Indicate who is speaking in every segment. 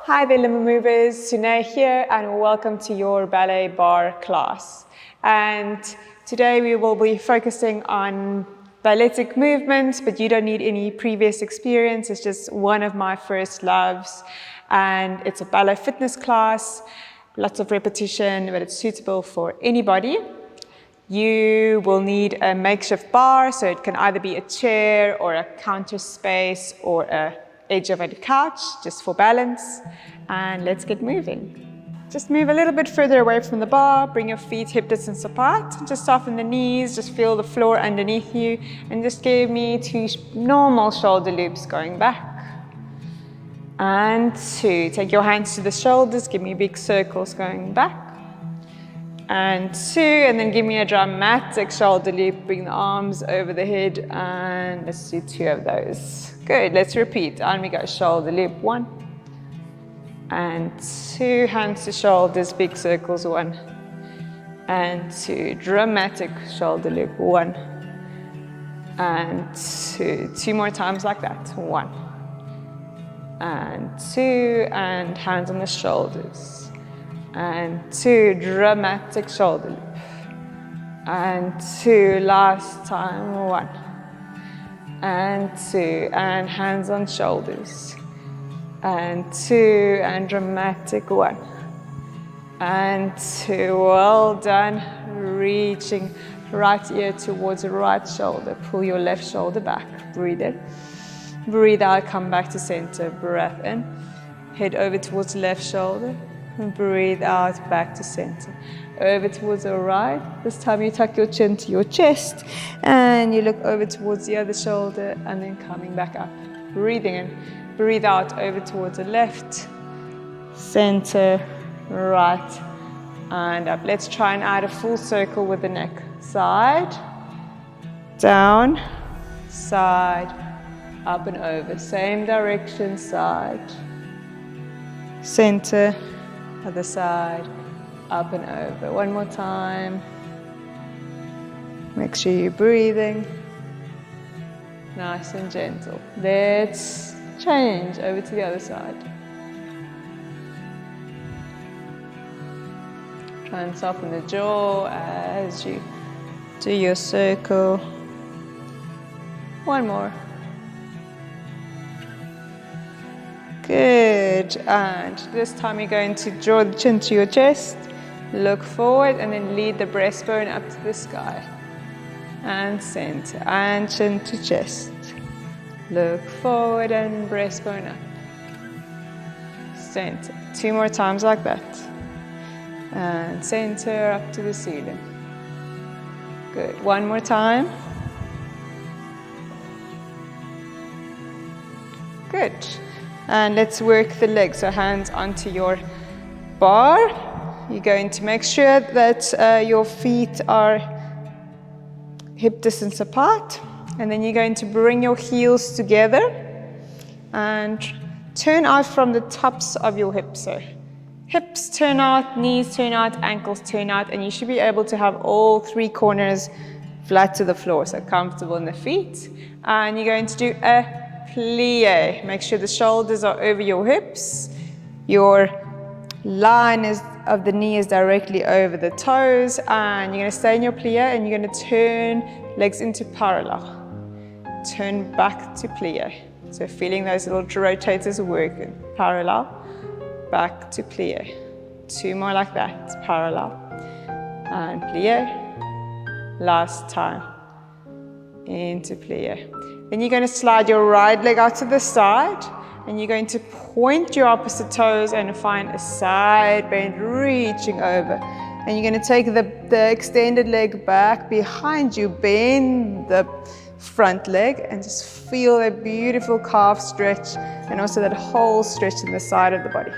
Speaker 1: Hi there, limb movers. Sunay here, and welcome to your ballet bar class. And today we will be focusing on balletic movements, but you don't need any previous experience. It's just one of my first loves, and it's a ballet fitness class. Lots of repetition, but it's suitable for anybody. You will need a makeshift bar, so it can either be a chair or a counter space or a edge of a couch, just for balance. And let's get moving. Just move a little bit further away from the bar, bring your feet hip distance apart, just soften the knees, just feel the floor underneath you, and just give me 2 normal shoulder loops going back. And 2, take your hands to the shoulders, give me big circles going back. And 2, and then give me a dramatic shoulder loop, bring the arms over the head, and let's do 2 of those. Good, let's repeat. On we go, shoulder loop 1. And 2, hands to shoulders, big circles 1. And 2, dramatic shoulder loop 1. And 2, 2 more times like that, 1. And 2, and hands on the shoulders. And 2, dramatic shoulder loop. And 2, last time, 1. And 2, and hands on shoulders. And 2, and dramatic 1. And 2, well done. Reaching right ear towards the right shoulder. Pull your left shoulder back. Breathe in. Breathe out, come back to center. Breath in. Head over towards the left shoulder. And breathe out, back to center. Over towards the right. This time you tuck your chin to your chest and you look over towards the other shoulder and then coming back up. Breathing in. Breathe out over towards the left, center, right, and up. Let's try and add a full circle with the neck. Side, down, side, up and over. Same direction, side, center, other side, up and over. One more time. Make sure you're breathing. Nice and gentle. Let's change over to the other side. Try and soften the jaw as you do your circle. One more. Good. And this time you're going to draw the chin to your chest, look forward, and then lead the breastbone up to the sky. And center, and chin to chest. Look forward and breastbone up. Center. 2 more times like that. And center up to the ceiling. Good. 1 more time. Good. And let's work the legs. So hands onto your bar. You're going to make sure that your feet are hip distance apart. And then you're going to bring your heels together and turn out from the tops of your hips. So hips turn out, knees turn out, ankles turn out, and you should be able to have all 3 corners flat to the floor, so comfortable in the feet. And you're going to do a plie. Make sure the shoulders are over your hips. Your line of the knee is directly over the toes, and you're going to stay in your plie, and you're going to turn legs into parallel. Turn back to plie. So feeling those little rotators working. Parallel, back to plie. 2 more like that. Parallel and plie. Last time. Into plie. Then you're going to slide your right leg out to the side, and you're going to point your opposite toes and find a side bend reaching over. And you're going to take the extended leg back behind you, bend the front leg, and just feel a beautiful calf stretch and also that whole stretch in the side of the body.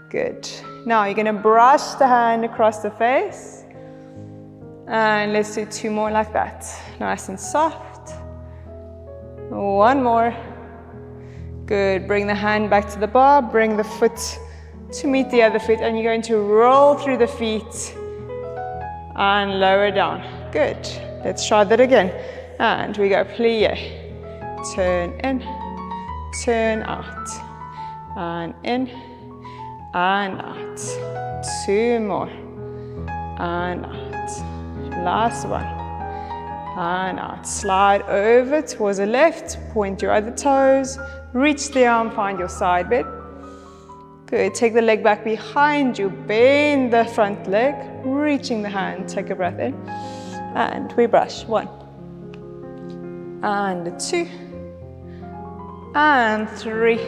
Speaker 1: Good. Now you're going to brush the hand across the face, and let's do 2 more like that. Nice and soft. 1 more. Good. Bring the hand back to the bar, bring the foot to meet the other foot, and you're going to roll through the feet and lower down. Good. Let's try that again. And we go plie, turn in, turn out, and in, and out. 2 more, and out. Last one, and out. Slide over towards the left, point your other toes, reach the arm, find your side bend. Good, take the leg back behind you, bend the front leg, reaching the hand, take a breath in, and we brush. 1, and 2, and 3.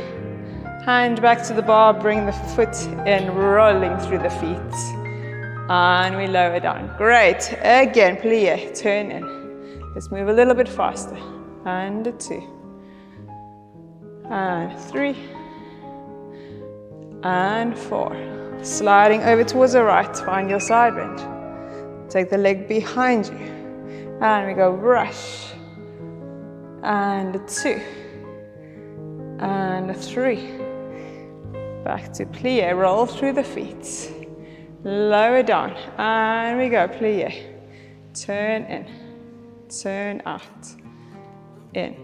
Speaker 1: Hand back to the bar, bring the foot in, rolling through the feet. And we lower down. Great. Again, plie, turn in. Let's move a little bit faster. And 2, and 3, and 4. Sliding over towards the right, find your side bend. Take the leg behind you. And we go brush. And 2, and 3. Back to plie, roll through the feet. Lower down, and we go plie. Turn in, turn out, in,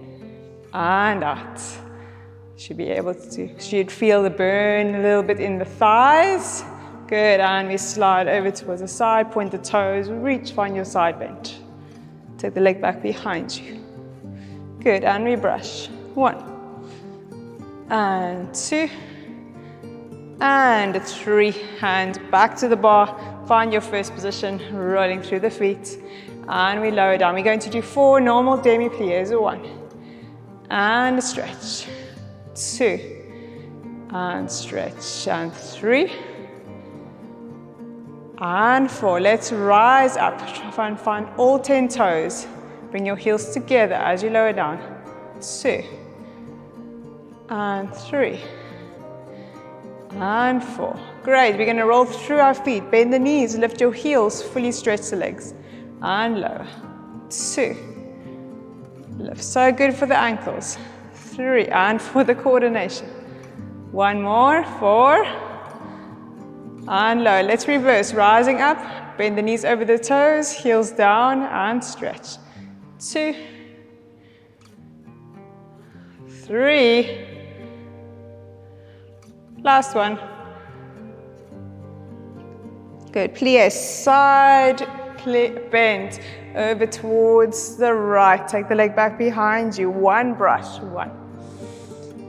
Speaker 1: and out. Should feel the burn a little bit in the thighs. Good, and we slide over towards the side, point the toes, reach, find your side bend. Take the leg back behind you. Good, and we brush. 1, and 2, and 3. Hand back to the bar, find your first position, rolling through the feet, and we lower down. We're going to do 4 normal demi-plies. 1, and stretch, 2, and stretch, and 3, and 4. Let's rise up, try and find all 10 toes. Bring your heels together as you lower down. 2, and 3, and 4. Great, we're going to roll through our feet. Bend the knees, lift your heels, fully stretch the legs. And lower. 2. Lift, so good for the ankles. 3, and for the coordination. 1 more, 4. And lower. Let's reverse, rising up. Bend the knees over the toes, heels down, and stretch. 2, 3. Last one. Good. Plie, side bend over towards the right. Take the leg back behind you. 1 brush. 1.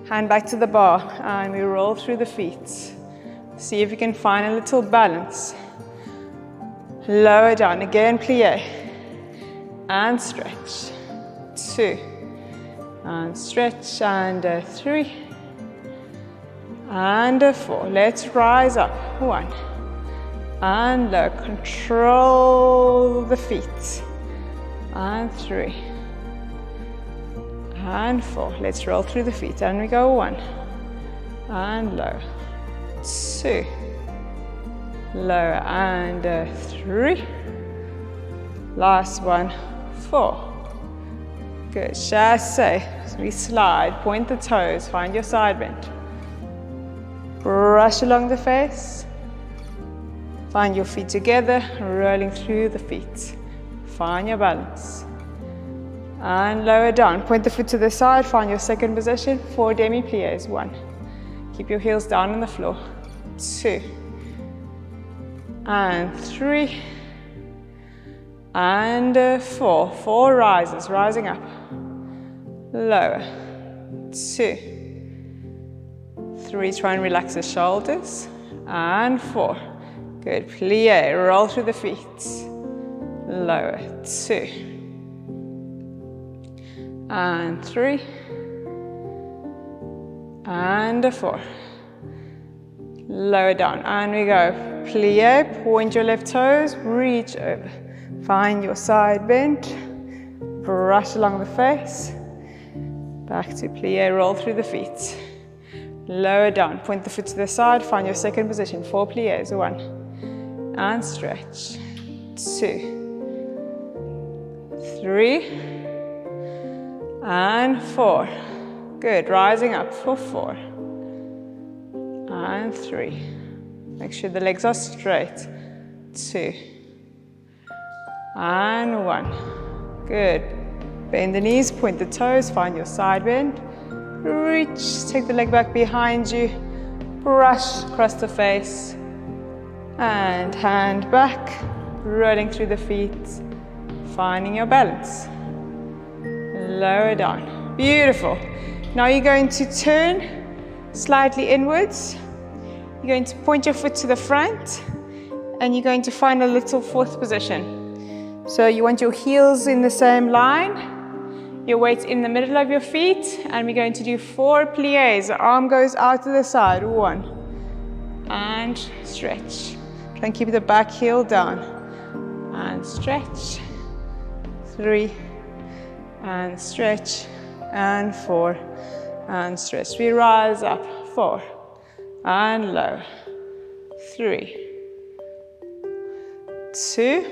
Speaker 1: Hand back to the bar, and we roll through the feet. See if you can find a little balance. Lower down. Again, plie. And stretch. 2. And stretch. And 3. And 4. Let's rise up. 1. And low. Control the feet. And 3. And 4. Let's roll through the feet. And we go 1. And low. 2. Lower. And 3. Last one. 4. Good. Chassé. So we slide. Point the toes. Find your side bend. Brush along the face. Find your feet together, rolling through the feet. Find your balance. And lower down. Point the foot to the side, find your second position. 4 demi-plies. 1. Keep your heels down on the floor. 2. And 3. And 4. 4 rises, rising up. Lower. 2. 3, try and relax the shoulders. And 4. Good. Plie, roll through the feet. Lower. 2. And 3. And 4. Lower down. And we go. Plie, point your left toes, reach over. Find your side bend. Brush along the face. Back to plie, roll through the feet. Lower down, point the foot to the side, find your second position. 4 plies. 1. And stretch. 2. 3. And 4. Good, rising up for 4. And 3. Make sure the legs are straight. 2. And 1. Good. Bend the knees, point the toes, find your side bend. Reach, take the leg back behind you. brush across the face, and hand back, rolling through the feet, finding your balance. Lower down. Beautiful. Now you're going to turn slightly inwards. You're going to point your foot to the front, and you're going to find a little fourth position. So you want your heels in the same line, your weight in the middle of your feet, and we're going to do 4 pliés. The arm goes out to the side. 1, and stretch. Try and keep the back heel down, and stretch. 3, and stretch, and 4, and stretch. We rise up. 4, and low. 3, 2,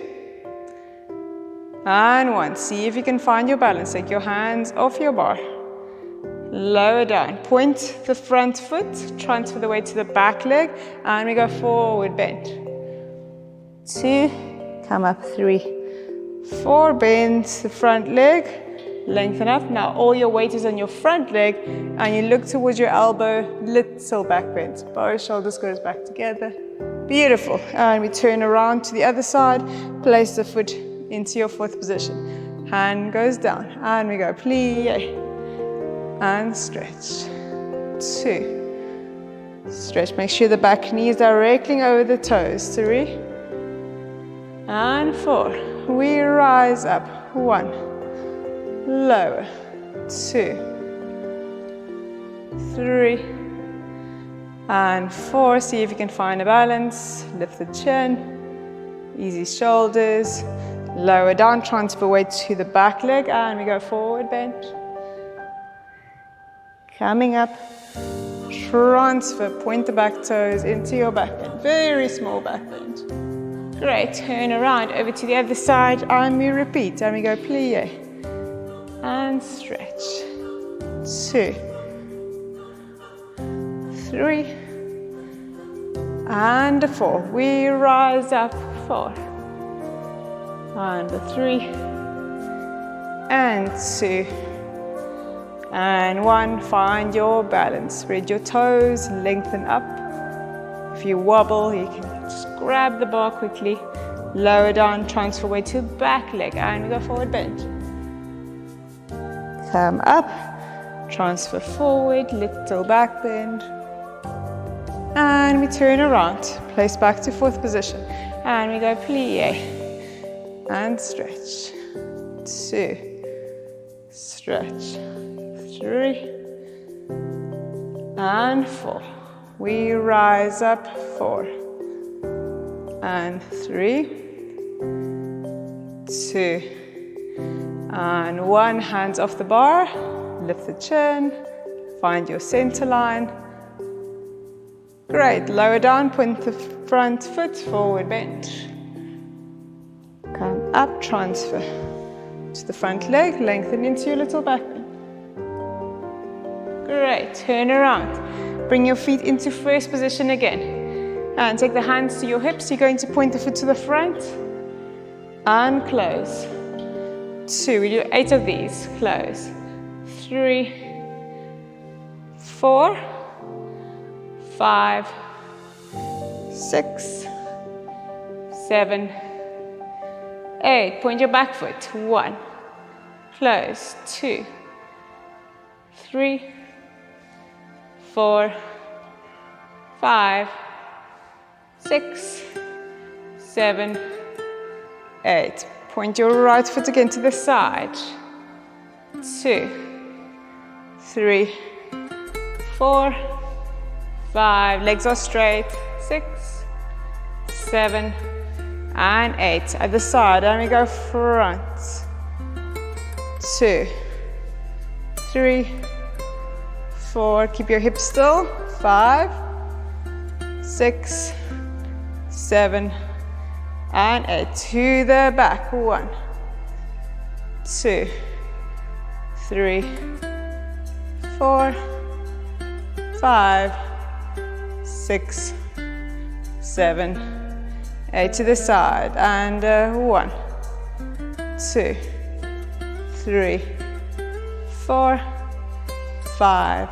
Speaker 1: and 1. See if you can find your balance. Take your hands off your bar. Lower down. Point the front foot, transfer the weight to the back leg, and we go forward bend. 2, come up. 3, 4, bend the front leg, lengthen up. Now all your weight is on your front leg, and you look towards your elbow, little back bend. Both shoulders goes back together. Beautiful. And we turn around to the other side, place the foot into your fourth position. Hand goes down, and we go plie, and stretch. 2, stretch. Make sure the back knee is directly over the toes. 3, and 4. We rise up. 1, lower. 2, 3, and 4. See if you can find a balance. Lift the chin, easy shoulders. Lower down, transfer weight to the back leg, and we go forward bend. Coming up, transfer, point the back toes into your back bend. Very small back bend. Great, turn around over to the other side, and we repeat, and we go plie, and stretch. 2, 3, and 4. We rise up. 4, and 3, and 2, and 1. Find your balance. Spread your toes, lengthen up. If you wobble, you can just grab the bar quickly. Lower down, transfer weight to the back leg, and we go forward bend. Come up, transfer forward, little back bend. And we turn around, place back to fourth position. And we go plie, and stretch. 2, stretch. 3, and 4. We rise up. 4, and 3, 2, and 1. Hands off the bar, lift the chin, find your center line. Great, lower down, point the front foot, forward bend. Come up, transfer to the front leg, lengthen into your little back bend. Great, turn around. Bring your feet into first position again. And take the hands to your hips. You're going to point the foot to the front and close. 2, we do 8 of these. Close. 3, 4, 5, 6, 7, 8. Point your back foot. 1, close. 2, 3, 4, 5, 6, 7, 8. Point your right foot again to the side. 2, 3, 4, 5. Legs are straight. 6, 7, and 8. At the side, and we go front. 2, 3, 4. Keep your hips still. 5, 6, 7, and 8. To the back. 1, 2, 3, 4, 5, 6, 7, 8. To the side. And 1, 2, 3, 4, 5,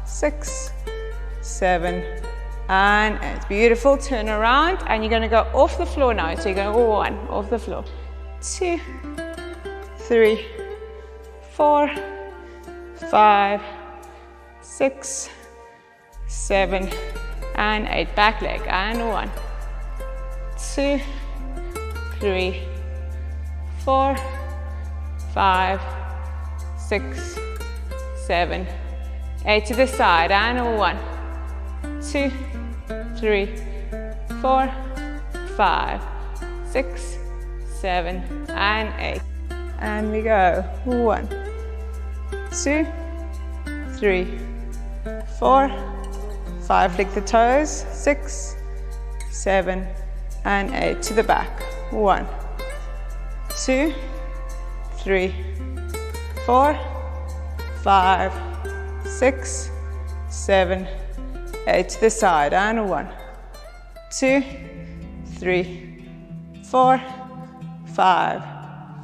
Speaker 1: 6, 7, and 8. Beautiful. Turn around, and you're going to go off the floor now. So you're going to go 1, off the floor. 2, 3, 4, 5, 6, 7, and 8. Back leg, and 1, 2, 3, 4, 5, 6, 7, 8 to the side, and 1, 2, 3, 4, 5, 6, 7, and 8. And we go 1, 2, 3, 4, 5. Lick the toes. 6, 7, and 8 to the back. 1, 2, 3, 4, 5, 6, 7, 8 to the side, and 1, 2, 3, 4, 5,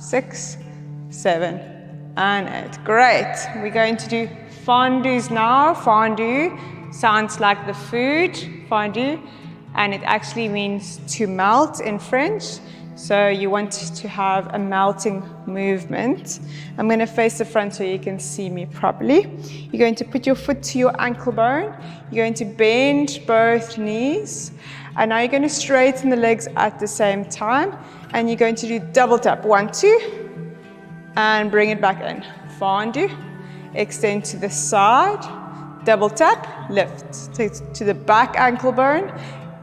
Speaker 1: 6, 7, and 8. Great. We're going to do fondues now. Fondue sounds like the food, fondue, and it actually means to melt in French. So you want to have a melting movement. I'm going to face the front so you can see me properly. You're going to put your foot to your ankle bone. You're going to bend both knees. And now you're going to straighten the legs at the same time. And you're going to do double tap. 1, 2, and bring it back in. Fondue. Extend to the side. Double tap. Lift. Take to the back ankle bone.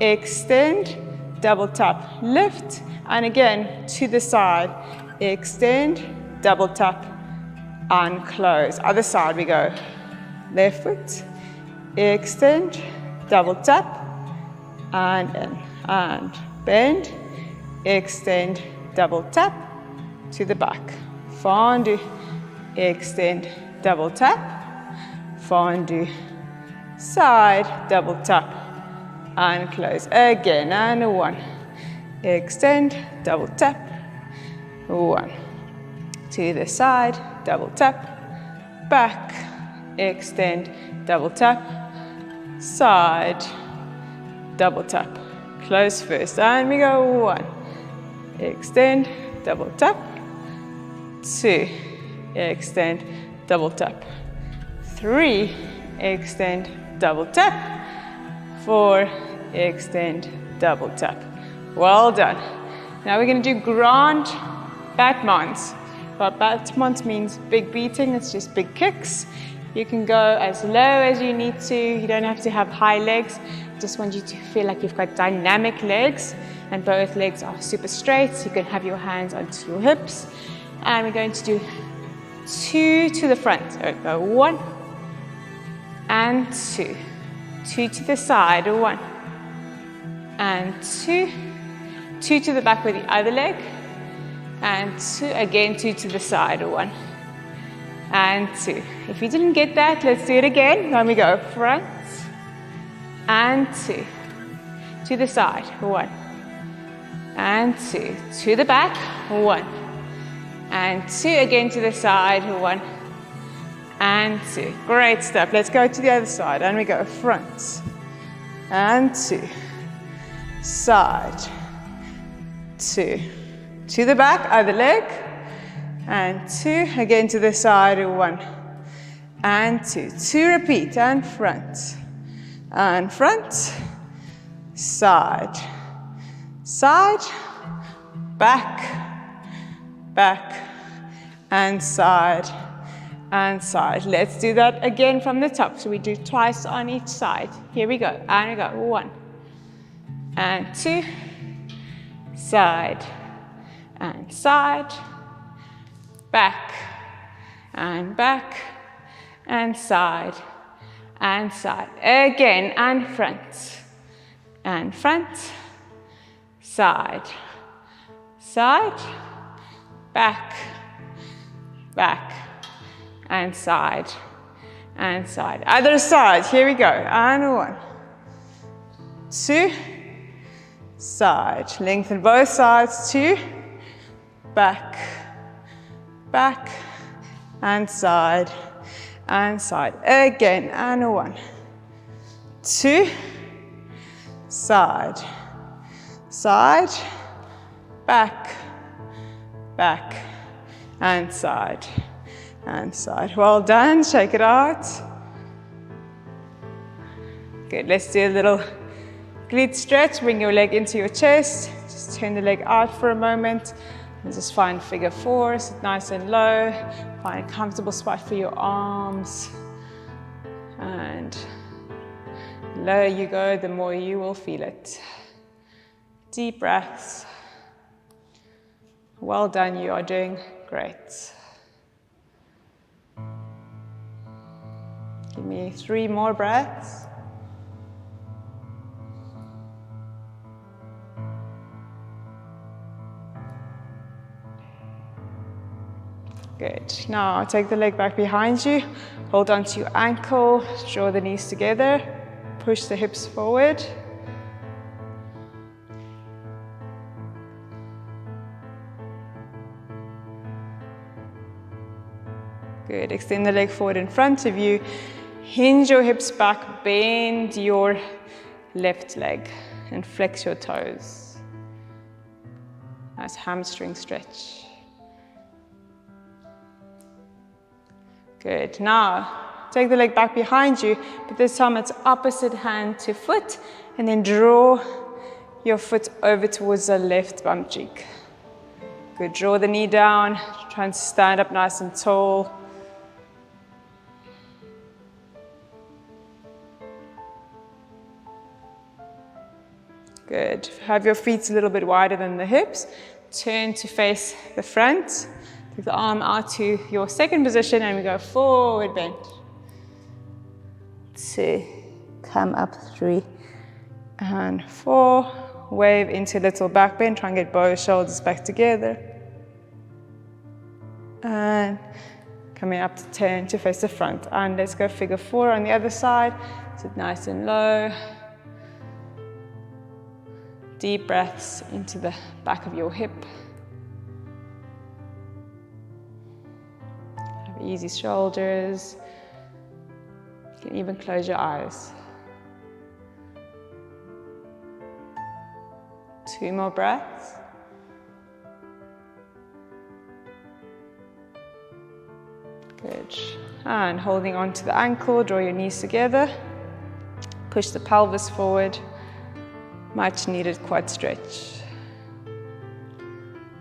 Speaker 1: Extend. Double tap. Lift. And again, to the side, extend, double tap, and close. Other side we go. Left foot, extend, double tap, and in, and bend, extend, double tap, to the back. Fondue, extend, double tap, fondue, side, double tap, and close. Again, and 1. Extend, double tap, 1, to the side, double tap, back, extend, double tap, side, double tap, close first, and we go 1, extend, double tap, 2, extend, double tap, 3, extend, double tap, 4, extend, double tap. Well done. Now we're going to do grand battements. Well, battements means big beating, it's just big kicks. You can go as low as you need to. You don't have to have high legs. I just want you to feel like you've got dynamic legs and both legs are super straight. So you can have your hands onto your hips. And we're going to do 2 to the front. So go 1 and 2. 2 to the side, 1 and 2. 2 to the back with the other leg, and 2, again 2 to the side, 1 and 2. If you didn't get that, let's do it again. Then we go front and 2, to the side, 1 and 2, to the back, 1 and 2, again to the side, 1 and 2. Great stuff. Let's go to the other side, and we go front and 2, side, 2, to the back, other leg, and 2, again to the side, 1 and 2. 2, repeat, and front, side, side, back, back, and side, and side. Let's do that again from the top. So we do twice on each side. Here we go, and we go 1 and 2, side, and side, back, and side, and side. Again, and front, side, side, back, and side, and side. Other side, here we go, and 1, 2, side, lengthen both sides, 2, back, and side, again, and 1, 2, side, side, back, back, and side, and side. Well done, shake it out. Good, let's do a little glute stretch. Bring your leg into your chest. Just turn the leg out for a moment. And just find figure 4, sit nice and low. Find a comfortable spot for your arms. And the lower you go, the more you will feel it. Deep breaths. Well done, you are doing great. Give me 3 more breaths. Good. Now take the leg back behind you. Hold on to your ankle. Draw the knees together. Push the hips forward. Good. Extend the leg forward in front of you. Hinge your hips back. Bend your left leg and flex your toes. Nice hamstring stretch. Good. Now, take the leg back behind you, but this time it's opposite hand to foot, and then draw your foot over towards the left bum cheek. Good. Draw the knee down. Try and stand up nice and tall. Good. Have your feet a little bit wider than the hips. Turn to face the front. Take the arm out to your second position and we go forward bend. 2, come up 3, and 4. Wave into little back bend. Try and get both shoulders back together. And coming up to turn to face the front. And let's go figure 4 on the other side. Sit nice and low. Deep breaths into the back of your hip. Have easy shoulders. You can even close your eyes. 2 more breaths. Good. And holding on to the ankle, draw your knees together. Push the pelvis forward. Much needed quad stretch.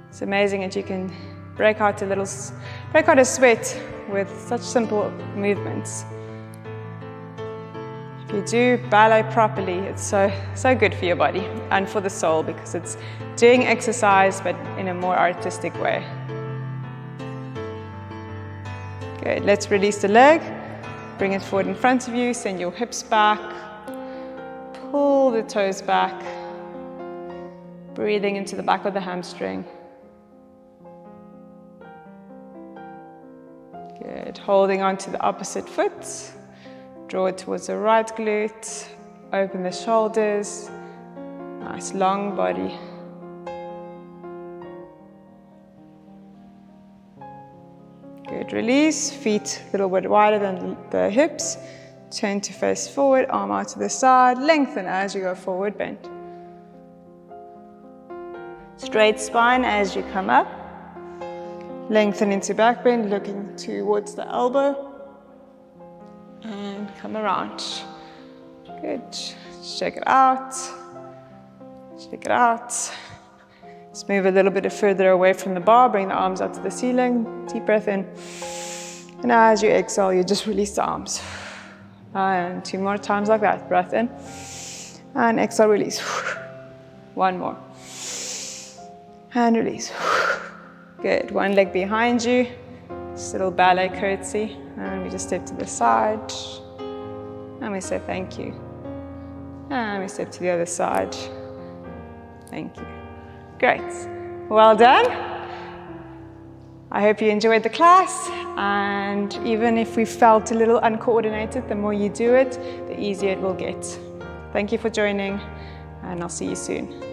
Speaker 1: It's amazing that you can break out a sweat with such simple movements. If you do ballet properly, it's so good for your body and for the soul, because it's doing exercise but in a more artistic way. Good, let's release the leg. Bring it forward in front of you, send your hips back. Pull the toes back, breathing into the back of the hamstring. Good. Holding on to the opposite foot. Draw it towards the right glute. Open the shoulders. Nice long body. Good. Release. Feet a little bit wider than the hips. Turn to face forward, arm out to the side, lengthen as you go forward, bend. Straight spine as you come up. Lengthen into back bend, looking towards the elbow. And come around. Good. Shake it out. Shake it out. Just move a little bit further away from the bar, bring the arms up to the ceiling. Deep breath in. And as you exhale, you just release the arms. And 2 more times like that. Breath in. And exhale, release. 1 more. And release. Good. 1 leg behind you. Just a little ballet curtsy. And we just step to the side. And we say thank you. And we step to the other side. Thank you. Great. Well done. I hope you enjoyed the class, and even if we felt a little uncoordinated, the more you do it, the easier it will get. Thank you for joining, and I'll see you soon.